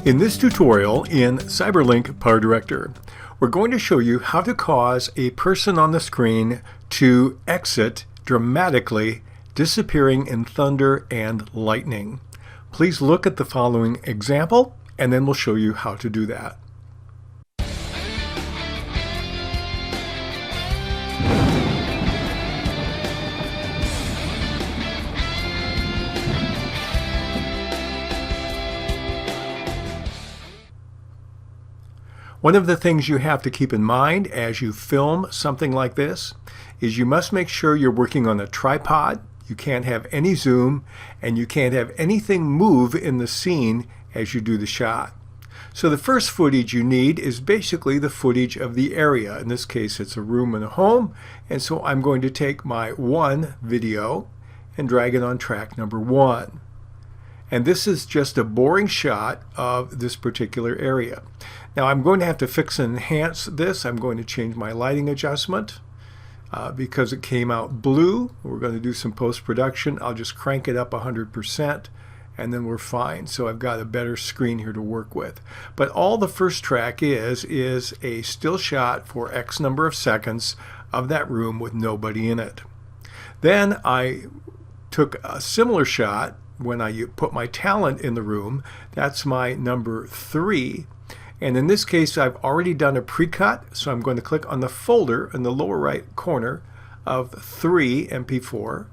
In this tutorial in CyberLink PowerDirector, we're going to show you how to cause a person on the screen to exit dramatically, disappearing in thunder and lightning. Please look at the following example, and then we'll show you how to do that. One of the things you have to keep in mind as you film something like this is you must make sure you're working on a tripod. You can't have any zoom, and you can't have anything move in the scene as you do the shot. So the first footage you need is basically the footage of the area. In this case, it's a room and a home, and so I'm going to take my one video and drag it on track number 1. And this is just a boring shot of this particular area. Now I'm going to have to fix and enhance this. I'm going to change my lighting adjustment because it came out blue. We're going to do some post-production. I'll just crank it up 100% and then we're fine. So I've got a better screen here to work with. But all the first track is a still shot for X number of seconds of that room with nobody in it. Then I took a similar shot when I put my talent in the room. That's my number 3. And in this case, I've already done a pre-cut, so I'm going to click on the folder in the lower right corner of 3 MP4,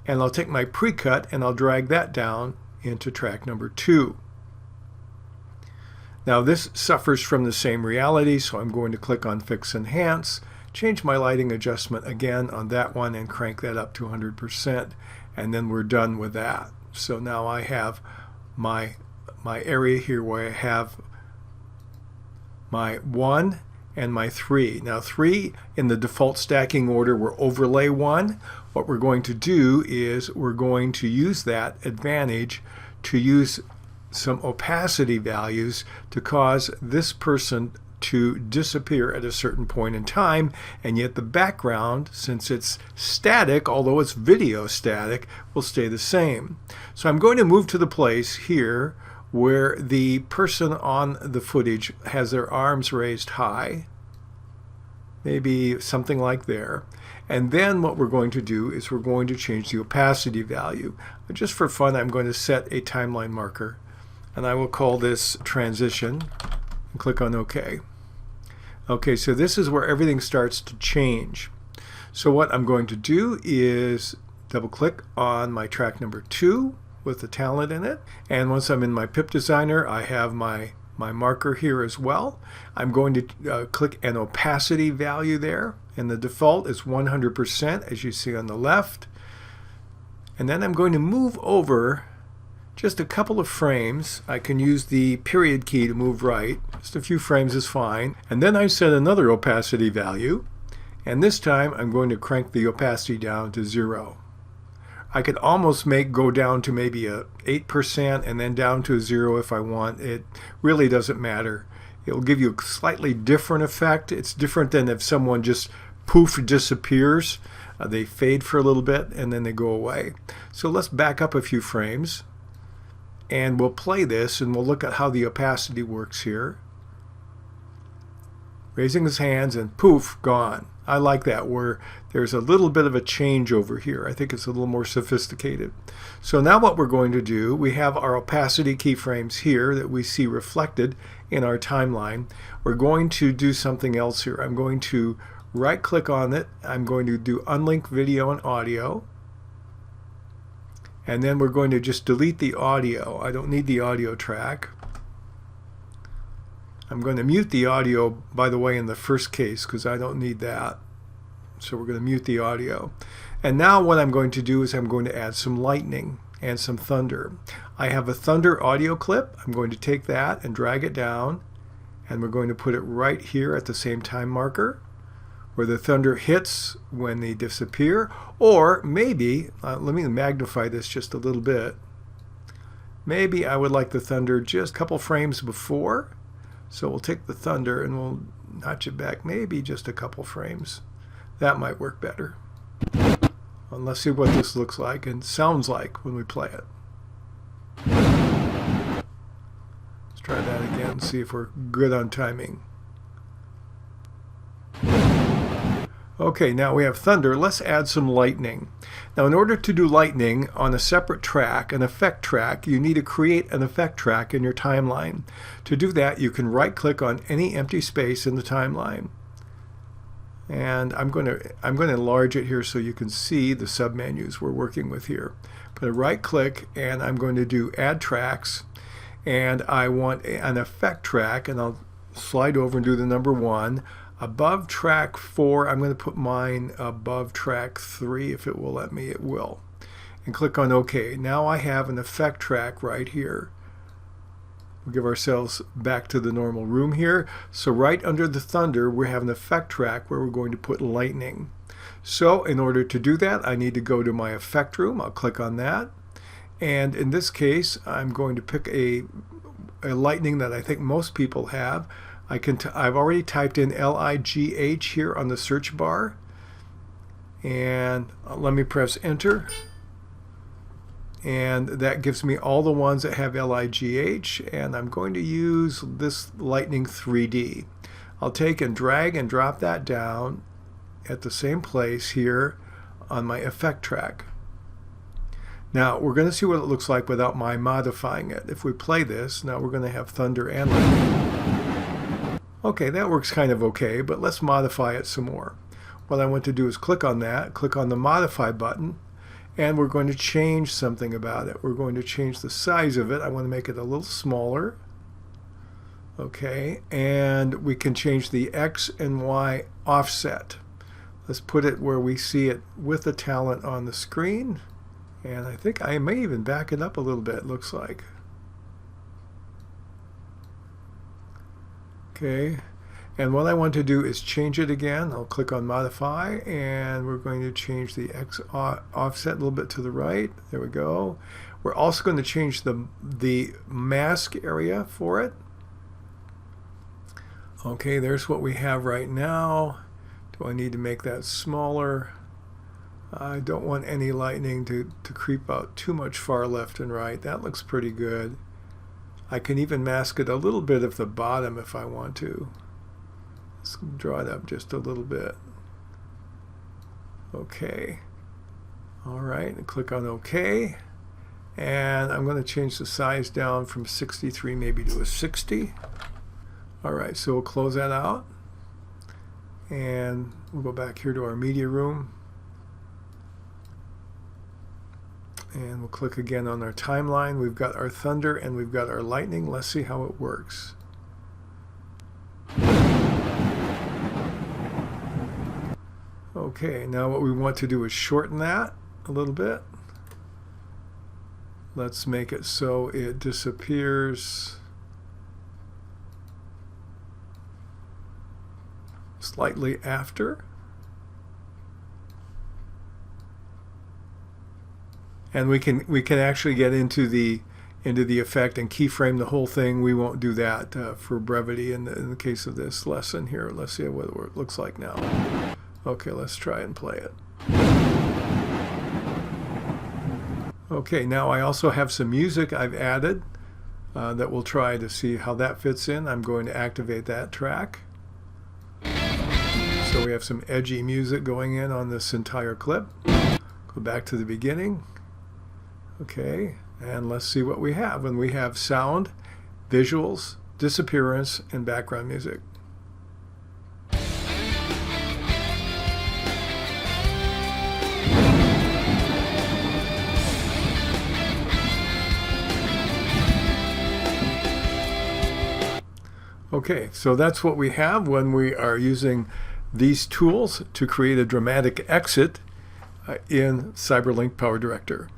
and I'll take my pre-cut and I'll drag that down into track number 2. Now this suffers from the same reality, so I'm going to click on Fix Enhance, change my lighting adjustment again on that one and crank that up to 100%, and then we're done with that. So now I have my area here where I have my 1 and my 3. Now 3 in the default stacking order were overlay 1. What we're going to do is we're going to use that advantage to use some opacity values to cause this person to disappear at a certain point in time, and yet the background, since it's static, although it's video static, will stay the same. So I'm going to move to the place here where the person on the footage has their arms raised high, maybe something like there. And then what we're going to do is we're going to change the opacity value. Just for fun, I'm going to set a timeline marker, and I will call this transition and click on OK. Okay, so this is where everything starts to change. So what I'm going to do is double click on my track number 2 with the talent in it, and once I'm in my pip designer, I have my marker here as well. I'm going to click an opacity value there, and the default is 100% as you see on the left. And then I'm going to move over just a couple of frames. I can use the period key to move right. Just a few frames is fine. And then I set another opacity value, and this time I'm going to crank the opacity down to 0. I could almost go down to maybe a 8% and then down to a 0 if I want. It really doesn't matter. It will give you a slightly different effect. It's different than if someone just poof disappears. They fade for a little bit and then they go away. So let's back up a few frames and we'll play this and we'll look at how the opacity works here. Raising his hands and poof, gone. I like that, where there's a little bit of a change over here. I think it's a little more sophisticated. So now what we're going to do, we have our opacity keyframes here that we see reflected in our timeline. We're going to do something else here. I'm going to right click on it. I'm going to do unlink video and audio. And then we're going to just delete the audio. I don't need the audio track. I'm going to mute the audio, by the way, in the first case because I don't need that. So we're going to mute the audio. And now what I'm going to do is I'm going to add some lightning and some thunder. I have a thunder audio clip. I'm going to take that and drag it down, and we're going to put it right here at the same time marker where the thunder hits when they disappear. Or maybe, let me magnify this just a little bit. Maybe I would like the thunder just a couple frames before. So we'll take the thunder and we'll notch it back maybe just a couple frames. That might work better. And let's see what this looks like and sounds like when we play it. try that again and see if we're good on timing. Okay, now we have thunder. Let's add some lightning. Now, in order to do lightning on a separate track, an effect track, you need to create an effect track in your timeline. To do that, you can right-click on any empty space in the timeline. And I'm going to enlarge it here so you can see the submenus we're working with here. I'm going to right-click, and I'm going to do Add Tracks, and I want an effect track, and I'll slide over and do the number 1. Above track 4, I'm going to put mine above track 3. If it will let me, it will. And click on OK. Now I have an effect track right here. We'll give ourselves back to the normal room here. So right under the thunder, we have an effect track where we're going to put lightning. So in order to do that, I need to go to my effect room. I'll click on that. And in this case, I'm going to pick a lightning that I think most people have. I've already typed in LIGH here on the search bar, and let me press enter, and that gives me all the ones that have LIGH, and I'm going to use this lightning 3D. I'll take and drag and drop that down at the same place here on my effect track. Now we're going to see what it looks like without my modifying it. If we play this, now we're going to have thunder and lightning. Okay, that works kind of okay, but let's modify it some more. What I want to do is click on that, click on the Modify button, and we're going to change something about it. We're going to change the size of it. I want to make it a little smaller. Okay, and we can change the X and Y offset. Let's put it where we see it with the talent on the screen. And I think I may even back it up a little bit, it looks like. Okay, and what I want to do is change it again. I'll click on Modify, and we're going to change the X offset a little bit to the right. There we go. We're also going to change the mask area for it. Okay, there's what we have right now. Do I need to make that smaller? I don't want any lightning to creep out too much far left and right. That looks pretty good. I can even mask it a little bit at the bottom if I want to. Let's draw it up just a little bit. Okay. All right, and click on OK. And I'm going to change the size down from 63 maybe to a 60. All right, so we'll close that out. And we'll go back here to our media room. And we'll click again on our timeline. We've got our thunder and we've got our lightning. Let's see how it works. Okay, now what we want to do is shorten that a little bit. Let's make it so it disappears slightly after. And we can actually get into the effect and keyframe the whole thing. We won't do that for brevity in the case of this lesson here. Let's see what it looks like now. Okay, let's try and play it. Okay, now I also have some music I've added that we'll try to see how that fits in. I'm going to activate that track. So we have some edgy music going in on this entire clip. Go back to the beginning. Okay, and let's see what we have. And we have sound, visuals, disappearance, and background music. Okay, so that's what we have when we are using these tools to create a dramatic exit in CyberLink PowerDirector.